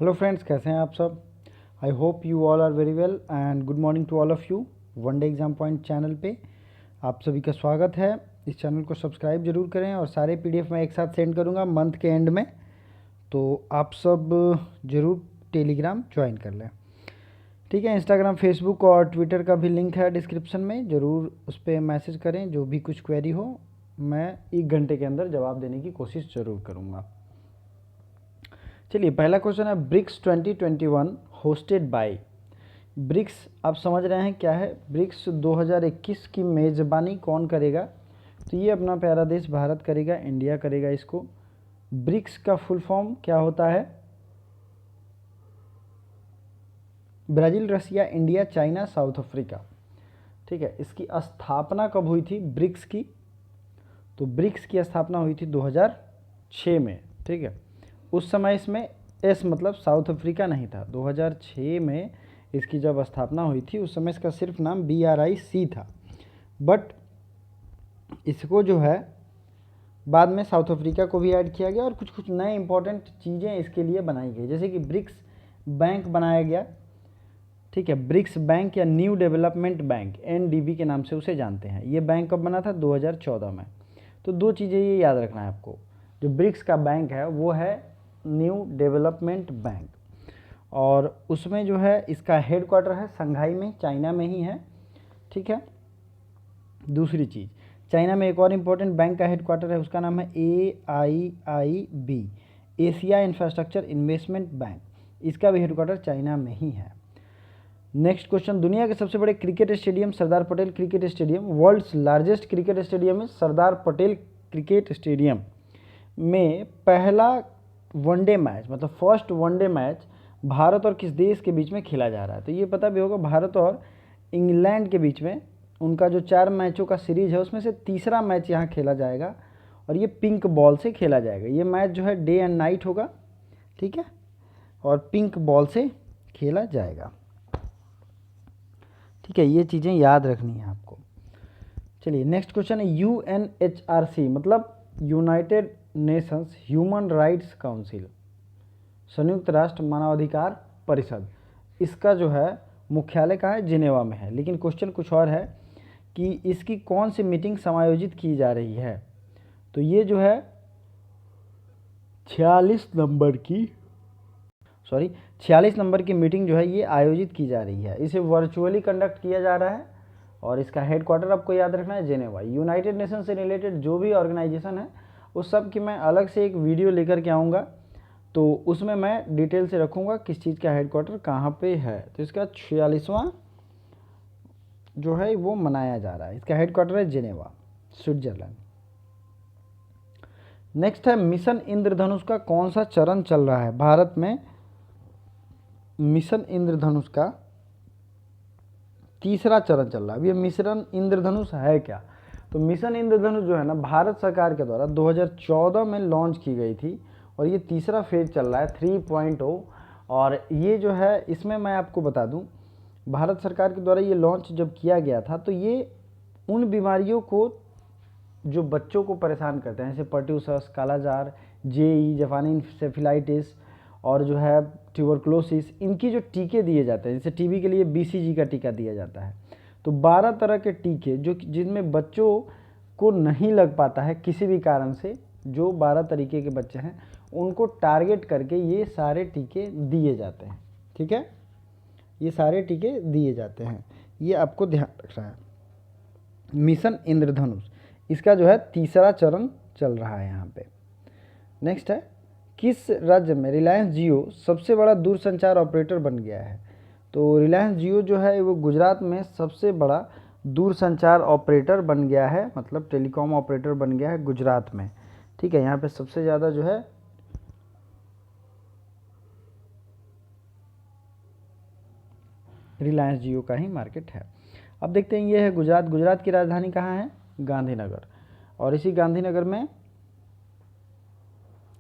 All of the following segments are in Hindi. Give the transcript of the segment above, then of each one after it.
हेलो फ्रेंड्स, कैसे हैं आप सब। I hope you all are very well and good morning to all of you. One day exam point channel पे आप सभी का स्वागत है। इस चैनल को सब्सक्राइब जरूर करें और सारे पीडीएफ मैं एक साथ सेंड करूंगा मंथ के एंड में, तो आप सब ज़रूर टेलीग्राम ज्वाइन कर लें। ठीक है, इंस्टाग्राम, फेसबुक और ट्विटर का भी लिंक है डिस्क्रिप्शन में, ज़रूर उस पर मैसेज करें। जो भी कुछ क्वेरी हो मैं 1 घंटे के अंदर जवाब देने की कोशिश ज़रूर करूँगा। चलिए, पहला क्वेश्चन है ब्रिक्स 2021 होस्टेड बाय। ब्रिक्स आप समझ रहे हैं क्या है। ब्रिक्स 2021 की मेज़बानी कौन करेगा, तो ये अपना प्यारा देश भारत करेगा, इंडिया करेगा इसको। ब्रिक्स का फुल फॉर्म क्या होता है? ब्राज़ील, रसिया, इंडिया, चाइना, साउथ अफ्रीका। ठीक है, इसकी स्थापना कब हुई थी ब्रिक्स की? तो ब्रिक्स की स्थापना हुई थी 2006 में। ठीक है, उस समय इसमें एस मतलब साउथ अफ्रीका नहीं था। 2006 में इसकी जब स्थापना हुई थी उस समय इसका सिर्फ नाम BRIC था, बट इसको जो है बाद में साउथ अफ्रीका को भी ऐड किया गया और कुछ कुछ नए इंपॉर्टेंट चीज़ें इसके लिए बनाई गई, जैसे कि ब्रिक्स बैंक बनाया गया। ठीक है, ब्रिक्स बैंक या न्यू डेवलपमेंट बैंक NDB के नाम से उसे जानते हैं। ये बैंक कब बना था? 2014 में। तो दो चीज़ें ये याद रखना है आपको। जो ब्रिक्स का बैंक है वो है न्यू डेवलपमेंट बैंक, और उसमें जो है इसका हेडक्वार्टर है शंघाई में, चाइना में ही है। ठीक है, दूसरी चीज़, चाइना में एक और इम्पोर्टेंट बैंक का हेडक्वार्टर है, उसका नाम है AIIB, Asia infrastructure investment bank. इसका भी हेडक्वार्टर चाइना में ही है। नेक्स्ट क्वेश्चन, दुनिया के सबसे बड़े cricket stadium Sardar Patel cricket stadium, world's largest cricket stadium है सरदार पटेल क्रिकेट स्टेडियम में पहला वनडे मैच मतलब फर्स्ट वनडे मैच भारत और किस देश के बीच में खेला जा रहा है? तो ये पता भी होगा, भारत और इंग्लैंड के बीच में उनका जो 4 मैचों का सीरीज है उसमें से तीसरा मैच यहाँ खेला जाएगा, और ये पिंक बॉल से खेला जाएगा। ये मैच जो है डे एंड नाइट होगा, ठीक है, और पिंक बॉल से खेला जाएगा। ठीक है, ये चीज़ें याद रखनी है आपको। चलिए, नेक्स्ट क्वेश्चन है UNHRC मतलब United Nations human rights council, संयुक्त राष्ट्र मानवाधिकार परिषद। इसका जो है मुख्यालय कहाँ है? जिनेवा में है। लेकिन क्वेश्चन कुछ और है कि इसकी कौन सी मीटिंग समायोजित की जा रही है? तो ये जो है 46 नंबर की मीटिंग जो है ये आयोजित की जा रही है। इसे वर्चुअली कंडक्ट किया जा रहा है और इसका हेडक्वार्टर आपको याद रखना है जिनेवा। यूनाइटेड नेशन से रिलेटेड जो भी ऑर्गेनाइजेशन है उस सब की मैं अलग से एक वीडियो लेकर के आऊँगा, तो उसमें मैं डिटेल से रखूँगा किस चीज़ का हेडक्वार्टर कहाँ पे है। तो इसका 46वां जो है वो मनाया जा रहा है। इसका हेडक्वार्टर है जिनेवा, स्विट्जरलैंड। नेक्स्ट है मिशन इंद्रधनुष का कौन सा चरण चल रहा है भारत में? मिशन इंद्रधनुष का तीसरा चरण चल रहा है। अब ये मिशन इंद्रधनुष है क्या? तो मिशन इंद्रधनुष जो है ना भारत सरकार के द्वारा 2014 में लॉन्च की गई थी और ये तीसरा फेज चल रहा है 3.0। और ये जो है इसमें मैं आपको बता दूं, भारत सरकार के द्वारा ये लॉन्च जब किया गया था तो ये उन बीमारियों को जो बच्चों को परेशान करते हैं, जैसे पर्ट्यूसस, कालाजार, JE, जापानी इंसेफेलाइटिस और जो है ट्यूबरकुलोसिस, इनकी जो टीके दिए जाते हैं, जैसे TB के लिए BCG का टीका दिया जाता है। तो 12 तरह के टीके जो जिनमें बच्चों को नहीं लग पाता है किसी भी कारण से, जो 12 तरीके के बच्चे हैं उनको टारगेट करके ये सारे टीके दिए जाते हैं। ठीक है, ये सारे टीके दिए जाते हैं, ये आपको ध्यान रखना है। मिशन इंद्रधनुष इसका जो है तीसरा चरण चल रहा है यहाँ पे। नेक्स्ट है, किस राज्य में रिलायंस जियो सबसे बड़ा दूरसंचार ऑपरेटर बन गया है? तो रिलायंस जियो जो है वो गुजरात में सबसे बड़ा दूरसंचार ऑपरेटर बन गया है, मतलब टेलीकॉम ऑपरेटर बन गया है गुजरात में। ठीक है, यहाँ पे सबसे ज़्यादा जो है रिलायंस जियो का ही मार्केट है। अब देखते हैं, ये है गुजरात। गुजरात की राजधानी कहाँ है? गांधीनगर। और इसी गांधीनगर में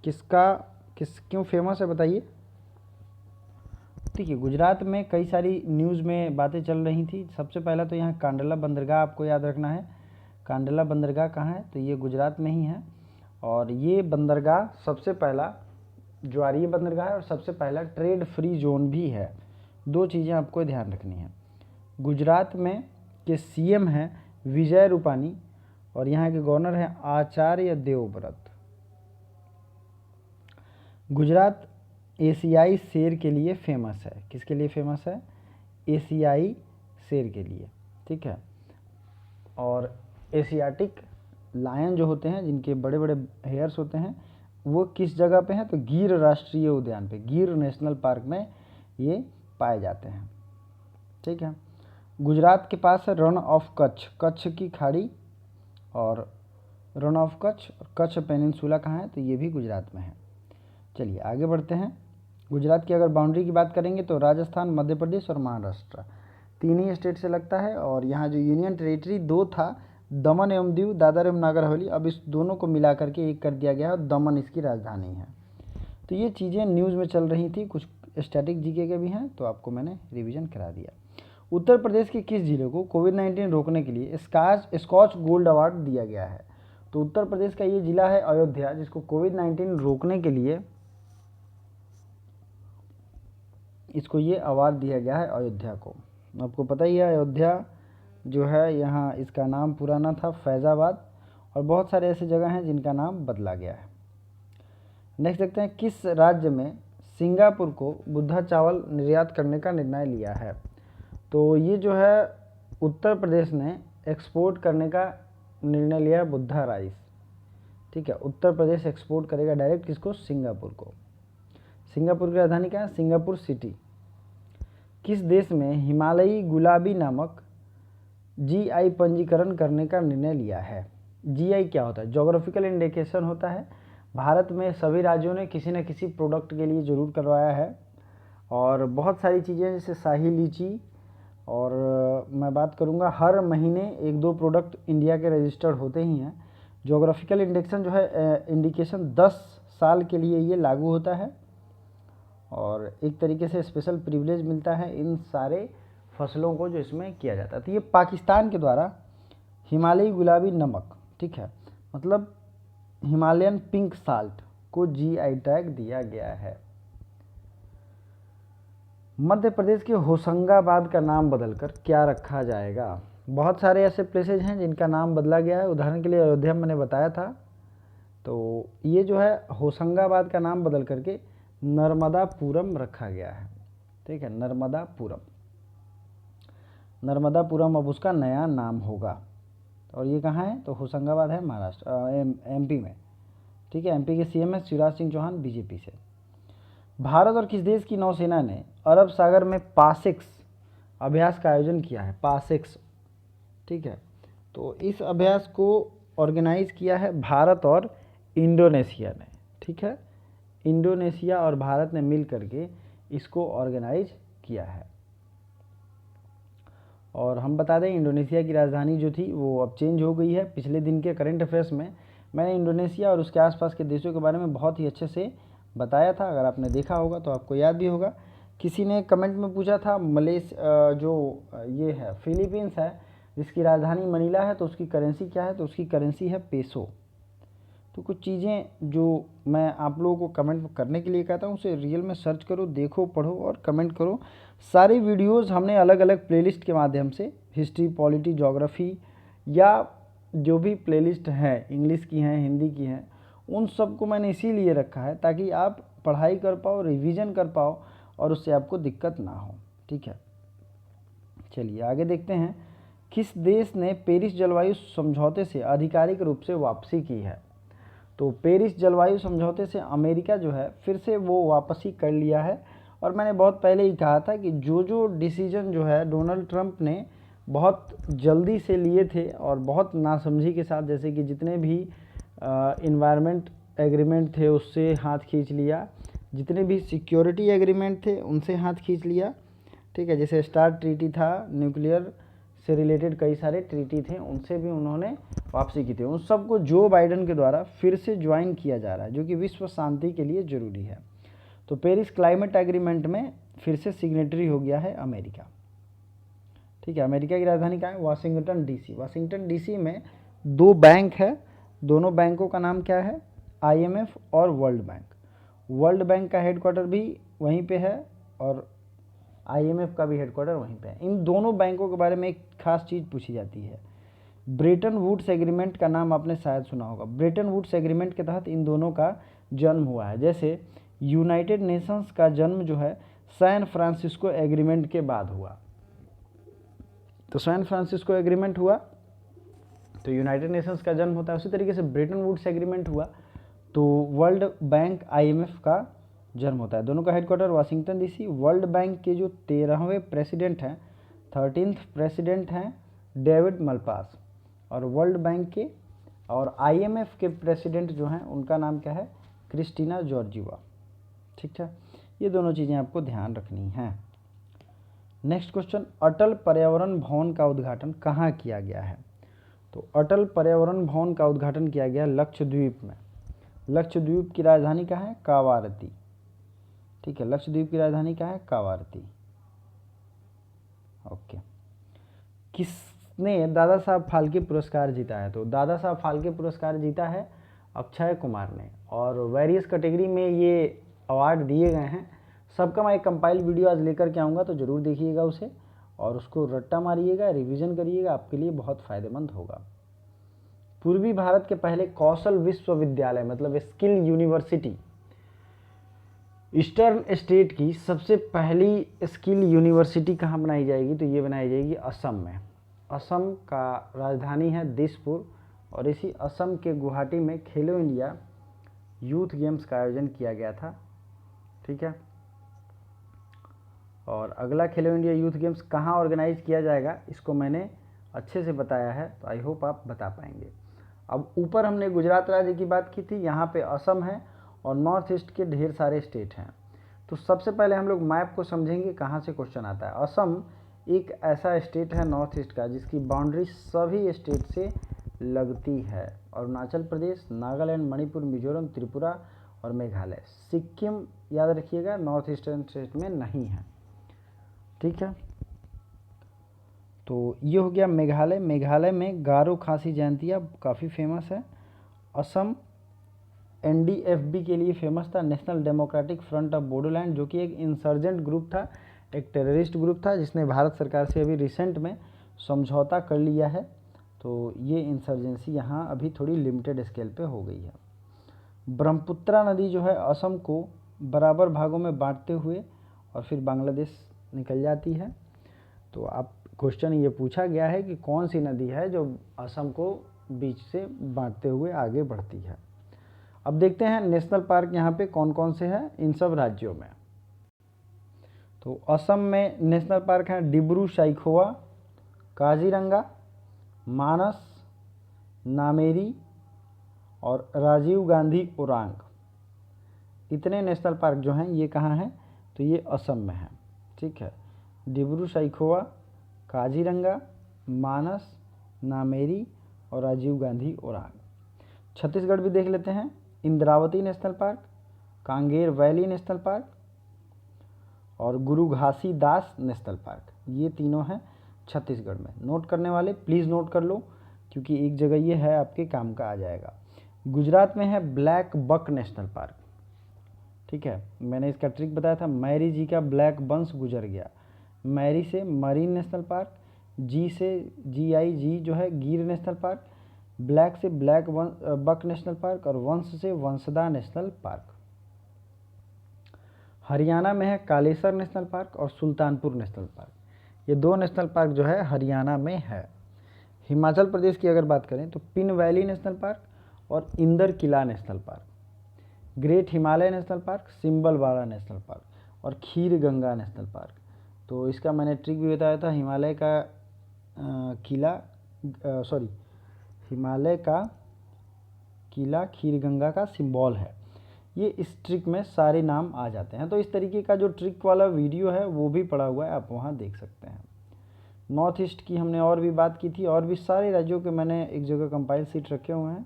क्यों फेमस है बताइए? ठीक है, गुजरात में कई सारी न्यूज़ में बातें चल रही थी। सबसे पहला तो यहाँ कांडला बंदरगाह आपको याद रखना है। कांडला बंदरगाह कहाँ है? तो ये गुजरात में ही है, और ये बंदरगाह सबसे पहला ज्वारीय बंदरगाह है और सबसे पहला ट्रेड फ्री जोन भी है। दो चीज़ें आपको ध्यान रखनी है। गुजरात में के सीएम हैं विजय रूपानी और यहाँ के गवर्नर हैं आचार्य देवव्रत। गुजरात एशियाई शेर के लिए फेमस है। किसके लिए फेमस है? एशियाई शेर के लिए, ठीक है। और एशियाटिक लायन जो होते हैं, जिनके बड़े बड़े हेयर्स होते हैं, वो किस जगह पे हैं? तो गिर राष्ट्रीय उद्यान पे, गिर नेशनल पार्क में ये पाए जाते हैं, ठीक है। गुजरात के पास है रण ऑफ कच्छ, कच्छ की खाड़ी, और रण ऑफ कच्छ, कच्छ पेनिनसुला कहाँ है? तो ये भी गुजरात में है। चलिए आगे बढ़ते हैं। गुजरात की अगर बाउंड्री की बात करेंगे तो राजस्थान, मध्य प्रदेश और महाराष्ट्र, तीन ही स्टेट से लगता है। और यहाँ जो यूनियन टेरिटरी दो था, दमन एवं दीव, दादर एवं नागर हवेली, अब इस दोनों को मिला करके एक कर दिया गया है और दमन इसकी राजधानी है। तो ये चीज़ें न्यूज़ में चल रही थी, कुछ स्टैटिक जीके के भी हैं, तो आपको मैंने रिवीजन करा दिया। उत्तर प्रदेश के किस जिले को कोविड-19 रोकने के लिए स्कॉच गोल्ड अवार्ड दिया गया है? तो उत्तर प्रदेश का ये जिला है अयोध्या, जिसको कोविड-19 रोकने के लिए इसको ये अवार्ड दिया गया है अयोध्या को। आपको पता ही है अयोध्या जो है, यहाँ इसका नाम पुराना था फैज़ाबाद, और बहुत सारे ऐसे जगह हैं जिनका नाम बदला गया है। नेक्स्ट देखते हैं, किस राज्य में सिंगापुर को बुद्धा चावल निर्यात करने का निर्णय लिया है? तो ये जो है उत्तर प्रदेश ने एक्सपोर्ट करने का निर्णय लिया है बुद्धा राइस, ठीक है। उत्तर प्रदेश एक्सपोर्ट करेगा डायरेक्ट किसको? सिंगापुर को। सिंगापुर की राजधानी क्या है? Singapore city. किस देश में हिमालयी गुलाबी नामक जीआई पंजीकरण करने का निर्णय लिया है? जीआई क्या होता है? ज्योग्राफिकल इंडिकेशन होता है। भारत में सभी राज्यों ने किसी न किसी प्रोडक्ट के लिए ज़रूर करवाया है, और बहुत सारी चीज़ें जैसे शाही लीची, और मैं बात करूँगा हर महीने एक दो प्रोडक्ट इंडिया के रजिस्टर्ड होते ही हैं। ज्योग्राफिकल इंडेक्शन जो है इंडिकेशन 10 साल के लिए ये लागू होता है, और एक तरीके से स्पेशल प्रिविलेज मिलता है इन सारे फसलों को जो इसमें किया जाता है। तो ये पाकिस्तान के द्वारा हिमालयी गुलाबी नमक, ठीक है, मतलब हिमालयन पिंक साल्ट को जीआई टैग दिया गया है। मध्य प्रदेश के होशंगाबाद का नाम बदलकर क्या रखा जाएगा? बहुत सारे ऐसे प्लेसेज हैं जिनका नाम बदला गया है। उदाहरण के लिए अयोध्या मैंने बताया था, तो ये जो है होशंगाबाद का नाम बदल करके नर्मदापुरम रखा गया है, ठीक है। नर्मदापुरम, नर्मदापुरम अब उसका नया नाम होगा। और ये कहाँ है? तो होशंगाबाद है महाराष्ट्र, एमपी में, ठीक है। एमपी के सीएम है शिवराज सिंह चौहान, बीजेपी से। भारत और किस देश की नौसेना ने अरब सागर में पासेक्स अभ्यास का आयोजन किया है? पासेक्स, ठीक है। तो इस अभ्यास को ऑर्गेनाइज किया है भारत और इंडोनेशिया ने, ठीक है। इंडोनेशिया और भारत ने मिल करके इसको ऑर्गेनाइज किया है। और हम बता दें इंडोनेशिया की राजधानी जो थी वो अब चेंज हो गई है। पिछले दिन के करंट अफेयर्स में मैंने इंडोनेशिया और उसके आसपास के देशों के बारे में बहुत ही अच्छे से बताया था, अगर आपने देखा होगा तो आपको याद भी होगा। किसी ने कमेंट में पूछा था जो ये है फिलीपींस है, जिसकी राजधानी मनीला है, तो उसकी करेंसी क्या है? तो उसकी करेंसी है पेसो। तो कुछ चीज़ें जो मैं आप लोगों को कमेंट करने के लिए कहता हूँ उसे रियल में सर्च करो, देखो, पढ़ो और कमेंट करो। सारी वीडियोस हमने अलग अलग प्लेलिस्ट के माध्यम से, हिस्ट्री, पॉलिटी, ज्योग्राफी, या जो भी प्लेलिस्ट हैं, इंग्लिश की हैं, हिंदी की हैं, उन सब को मैंने इसीलिए रखा है ताकि आप पढ़ाई कर पाओ, रिवीजन कर पाओ और उससे आपको दिक्कत ना हो, ठीक है। चलिए आगे देखते हैं, किस देश ने पेरिस जलवायु समझौते से आधिकारिक रूप से वापसी की है? तो पेरिस जलवायु समझौते से अमेरिका जो है फिर से वो वापसी कर लिया है। और मैंने बहुत पहले ही कहा था कि जो डिसीजन जो है डोनाल्ड ट्रंप ने बहुत जल्दी से लिए थे और बहुत नासमझी के साथ, जैसे कि जितने भी इन्वायरमेंट एग्रीमेंट थे उससे हाथ खींच लिया, जितने भी सिक्योरिटी एग्रीमेंट थे उनसे हाथ खींच लिया, ठीक है। जैसे स्टार्ट ट्रीटी था, न्यूक्लियर से रिलेटेड कई सारे ट्रीटी थे, उनसे भी उन्होंने वापसी की थी। उन सबको जो बाइडेन के द्वारा फिर से ज्वाइन किया जा रहा है, जो कि विश्व शांति के लिए ज़रूरी है। तो पेरिस क्लाइमेट एग्रीमेंट में फिर से सिग्नेटरी हो गया है अमेरिका, ठीक है। अमेरिका की राजधानी कहाँ है? Washington DC. वाशिंगटन डीसी में दो बैंक है, दोनों बैंकों का नाम क्या है? IMF और वर्ल्ड बैंक। वर्ल्ड बैंक का हेडक्वार्टर भी वहीं पे है और IMF का भी हेडक्वार्टर वहीं पे है। इन दोनों बैंकों के बारे में एक खास चीज़ पूछी जाती है। ब्रेटन वुड्स एग्रीमेंट का नाम आपने शायद सुना होगा। ब्रेटन वुड्स एग्रीमेंट के तहत इन दोनों का जन्म हुआ है। जैसे यूनाइटेड नेशंस का जन्म जो है सैन फ्रांसिस्को एग्रीमेंट के बाद हुआ, तो सैन फ्रांसिस्को एग्रीमेंट हुआ तो यूनाइटेड नेशंस का जन्म होता है। उसी तरीके से ब्रेटन वुड्स एग्रीमेंट हुआ तो वर्ल्ड बैंक IMF का जन्म होता है। दोनों का headquarter Washington DC। World bank के जो 13वें प्रेसिडेंट हैं, 13th प्रेसिडेंट हैं डेविड मलपास, और वर्ल्ड बैंक के और IMF के प्रेसिडेंट जो हैं उनका नाम क्या है, क्रिस्टीना जॉर्जिवा। ठीक है, ये दोनों चीज़ें आपको ध्यान रखनी हैं। नेक्स्ट क्वेश्चन, अटल पर्यावरण भवन का उद्घाटन कहाँ किया गया है? तो अटल पर्यावरण भवन का उद्घाटन किया गया लक्षद्वीप में। लक्षद्वीप की राजधानी क्या है? कावारती। ठीक है, लक्षद्वीप की राजधानी क्या है? कावारती। ओके। किसने दादा साहब फाल्के पुरस्कार जीता है? तो दादा साहब फाल्के पुरस्कार जीता है अक्षय कुमार ने, और वेरियस कैटेगरी में ये अवार्ड दिए गए हैं। सबका मैं एक कंपाइल वीडियो आज लेकर के आऊँगा, तो ज़रूर देखिएगा उसे और उसको रट्टा मारिएगा, रिवीजन करिएगा, आपके लिए बहुत फ़ायदेमंद होगा। पूर्वी भारत के पहले कौशल विश्वविद्यालय मतलब स्किल यूनिवर्सिटी, ईस्टर्न स्टेट की सबसे पहली स्किल यूनिवर्सिटी कहाँ बनाई जाएगी? तो ये बनाई जाएगी असम में। असम का राजधानी है दिसपुर, और इसी असम के गुवाहाटी में खेलो इंडिया यूथ गेम्स का आयोजन किया गया था। ठीक है, और अगला खेलो इंडिया यूथ गेम्स कहाँ ऑर्गेनाइज किया जाएगा इसको मैंने अच्छे से बताया है, तो आई होप आप बता पाएंगे। अब ऊपर हमने गुजरात राज्य की बात की थी, यहाँ पे असम है और नॉर्थ ईस्ट के ढेर सारे स्टेट हैं। तो सबसे पहले हम लोग मैप को समझेंगे कहाँ से क्वेश्चन आता है। असम एक ऐसा स्टेट है नॉर्थ ईस्ट का जिसकी बाउंड्री सभी स्टेट से लगती है। अरुणाचल प्रदेश, नागालैंड, मणिपुर, मिजोरम, त्रिपुरा और मेघालय। सिक्किम याद रखिएगा नॉर्थ ईस्टर्न स्टेट में नहीं है। ठीक है, तो ये हो गया मेघालय। मेघालय में गारो खासी जयंतिया काफ़ी फेमस है। असम NDFB के लिए फेमस था, national democratic front of Bodoland, जो कि एक इंसर्जेंट ग्रुप था, एक टेररिस्ट ग्रुप था जिसने भारत सरकार से अभी रिसेंट में समझौता कर लिया है। तो ये इंसर्जेंसी यहाँ अभी थोड़ी लिमिटेड स्केल पे हो गई है। ब्रह्मपुत्रा नदी जो है असम को बराबर भागों में बांटते हुए और फिर बांग्लादेश निकल जाती है। तो आप क्वेश्चन ये पूछा गया है कि कौन सी नदी है जो असम को बीच से बांटते हुए आगे बढ़ती है। अब देखते हैं नेशनल पार्क यहाँ पे कौन कौन से हैं इन सब राज्यों में। तो असम में नेशनल पार्क हैं डिब्रू साइखोवा, काजीरंगा, मानस, नामेरी और राजीव गांधी ओरांग। इतने नेशनल पार्क जो हैं ये कहाँ हैं? तो ये असम में हैं। ठीक है, डिब्रू साइखोवा, काजीरंगा, मानस, नामेरी और राजीव गांधी ओरांग। छत्तीसगढ़ भी देख लेते हैं, Indravati national park, Kanger valley national park और गुरु घासीदास नेशनल पार्क। ये तीनों हैं छत्तीसगढ़ में। नोट करने वाले प्लीज़ नोट कर लो, क्योंकि एक जगह ये है आपके काम का आ जाएगा। गुजरात में है ब्लैक बक नेशनल पार्क। ठीक है, मैंने इसका ट्रिक बताया था, मैरी जी का ब्लैक वंश गुजर गया। मैरी से मरीन नेशनल पार्क, जी से GIG जो है गिर नेशनल पार्क, ब्लैक से ब्लैक बक नेशनल पार्क और वंश से वंशदा नेशनल पार्क। हरियाणा में है कालेसर नेशनल पार्क और सुल्तानपुर नेशनल पार्क। ये दो नेशनल पार्क जो है हरियाणा में है। हिमाचल प्रदेश की अगर बात करें तो पिन वैली नेशनल पार्क और Inderkilla national park, great Himalaya national park, Simbalbara national park और खीर गंगा नेशनल पार्क। तो इसका मैंने ट्रिक भी बताया था, हिमालय का किला खीर गंगा का सिंबल है। ये इस ट्रिक में सारे नाम आ जाते हैं। तो इस तरीके का जो ट्रिक वाला वीडियो है वो भी पड़ा हुआ है, आप वहाँ देख सकते हैं। नॉर्थ ईस्ट की हमने और भी बात की थी, और भी सारे राज्यों के मैंने एक जगह कंपाइल सीट रखे हुए हैं,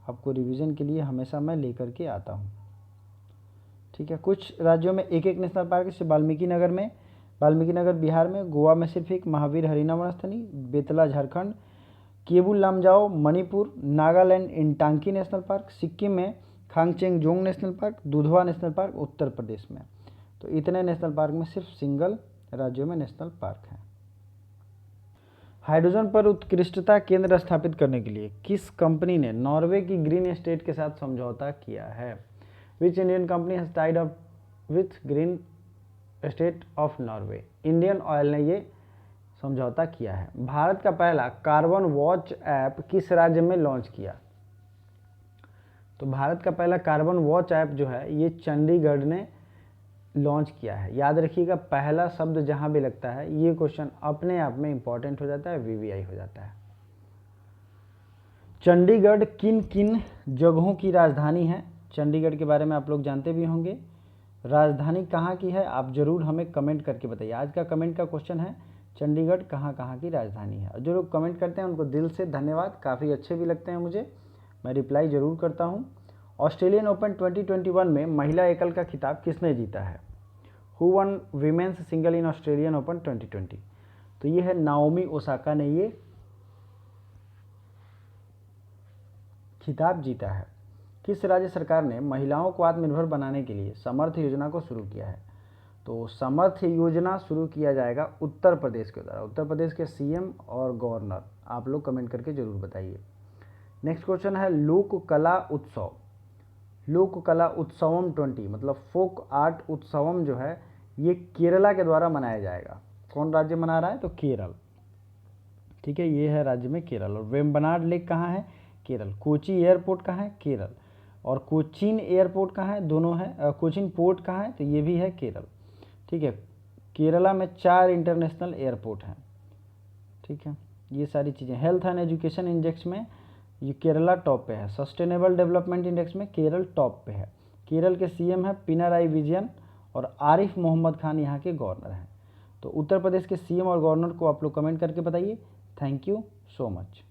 आपको रिवीजन के लिए हमेशा मैं लेकर के आता हूँ। ठीक है, कुछ राज्यों में एक एक नेशनल पार्क, जैसे वाल्मीकि नगर बिहार में, गोवा में सिर्फ एक, महावीर हरिना वनस्थली, बेतला झारखंड, केबुल लामजाओ मणिपुर, नागालैंड इंटांकी नेशनल पार्क, सिक्किम में Khangchendzonga national park, Dudhwa national park Uttar Pradesh में। तो इतने नेशनल पार्क में सिर्फ सिंगल राज्यों में नेशनल पार्क है। हाइड्रोजन पर उत्कृष्टता केंद्र स्थापित करने के लिए किस कंपनी ने नॉर्वे की ग्रीन एस्टेट के साथ समझौता किया है? Which Indian company has tied up with green estate of Norway? Indian oil ने ये समझौता किया है। भारत का पहला कार्बन वॉच ऐप किस राज्य में लॉन्च किया? तो भारत का पहला कार्बन वॉच ऐप जो है ये चंडीगढ़ ने लॉन्च किया है। याद रखिएगा, पहला शब्द जहां भी लगता है ये क्वेश्चन अपने आप में इंपॉर्टेंट हो जाता है, वीवीआई हो जाता है। चंडीगढ़ किन किन जगहों की राजधानी है? चंडीगढ़ के बारे में आप लोग जानते भी होंगे। राजधानी कहाँ की है आप जरूर हमें कमेंट करके बताइए। आज का कमेंट का क्वेश्चन है चंडीगढ़ कहाँ की राजधानी है। और जो लोग कमेंट करते हैं उनको दिल से धन्यवाद, काफ़ी अच्छे भी लगते हैं मुझे, मैं रिप्लाई जरूर करता हूँ। ऑस्ट्रेलियन ओपन 2021 में महिला एकल का खिताब किसने जीता है? Who one women's single in Australian open 2020? तो ये है नाओमी ओसाका ने ये खिताब जीता है। किस राज्य सरकार ने महिलाओं को आत्मनिर्भर बनाने के लिए समर्थ योजना को शुरू किया है? तो समर्थ योजना शुरू किया जाएगा उत्तर प्रदेश के द्वारा। उत्तर प्रदेश के सीएम और गवर्नर, आप लोग कमेंट करके जरूर बताइए। नेक्स्ट क्वेश्चन है लोक कला उत्सव। लोक कला उत्सवम 20 मतलब फोक आर्ट उत्सवम जो है ये केरला के द्वारा मनाया जाएगा। कौन राज्य मना रहा है? तो केरल। ठीक है, ये है राज्य में केरल। और वेम्बनाड लेक कहाँ है? केरल। कोची एयरपोर्ट कहाँ है? केरल। और कोचीन एयरपोर्ट कहाँ है? दोनों है। कोचीन पोर्ट कहाँ है? तो ये भी है केरल। ठीक है, केरला में 4 इंटरनेशनल एयरपोर्ट हैं। ठीक है, ये सारी चीज़ें। हेल्थ एंड एजुकेशन इंडेक्स में ये केरला टॉप पे है। सस्टेनेबल डेवलपमेंट इंडेक्स में केरल टॉप पे है। केरल के सीएम है पिनाराई विजयन और आरिफ मोहम्मद खान यहाँ के गवर्नर हैं। तो उत्तर प्रदेश के सीएम और गवर्नर को आप लोग कमेंट करके बताइए। Thank you so much.